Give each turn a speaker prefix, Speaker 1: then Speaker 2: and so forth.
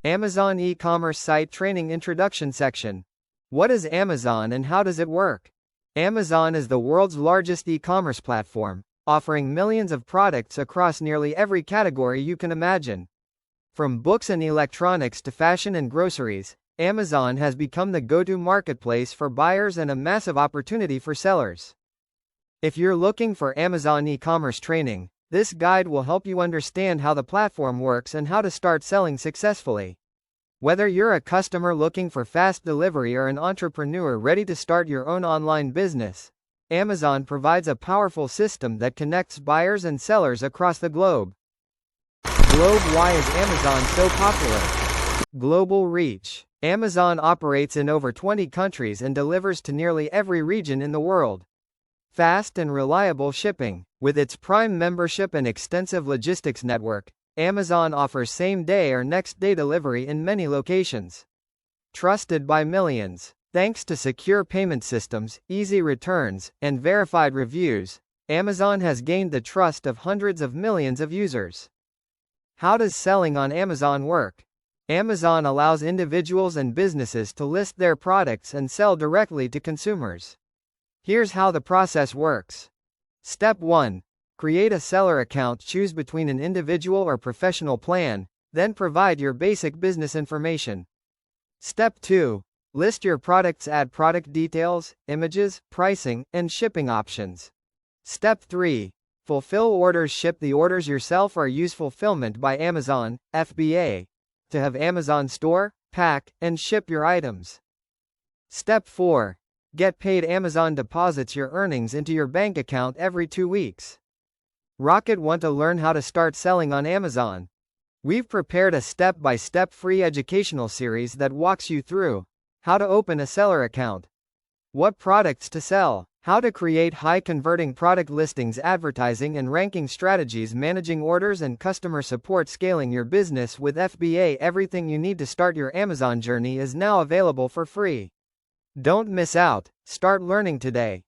Speaker 1: Amazon e-commerce site training introduction section. What is Amazon and how does it work? Amazon is the world's largest e-commerce platform, offering millions of products across nearly every category you can imagine. From books and electronics to fashion and groceries, Amazon has become the go-to marketplace for buyers and a massive opportunity for sellers. If you're looking for Amazon e-commerce training, this guide will help you understand how the platform works and how to start selling successfully. Whether you're a customer looking for fast delivery or an entrepreneur ready to start your own online business, Amazon provides a powerful system that connects buyers and sellers across the globe. Why is Amazon so popular? Global reach. Amazon operates in over 20 countries and delivers to nearly every region in the world. Fast and reliable shipping. With its Prime membership and extensive logistics network, Amazon offers same-day or next-day delivery in many locations. Trusted by millions. Thanks to secure payment systems, easy returns, and verified reviews, Amazon has gained the trust of hundreds of millions of users. How does selling on Amazon work? Amazon allows individuals and businesses to list their products and sell directly to consumers. Here's how the process works. Step 1. Create a seller account. Choose between an individual or professional plan, then provide your basic business information. Step 2. List your products. Add product details, images, pricing, and shipping options. Step 3. Fulfill orders. Ship the orders yourself or use Fulfillment by Amazon, FBA, to have Amazon store, pack, and ship your items. Step 4. Get paid. Amazon deposits your earnings into your bank account every 2 weeks. Want to learn how to start selling on Amazon? We've prepared a step-by-step free educational series that walks you through how to open a seller account, what products to sell, how to create high-converting product listings, advertising and ranking strategies, managing orders and customer support, scaling your business with FBA. Everything you need to start your Amazon journey is now available for free. Don't miss out. Start learning today.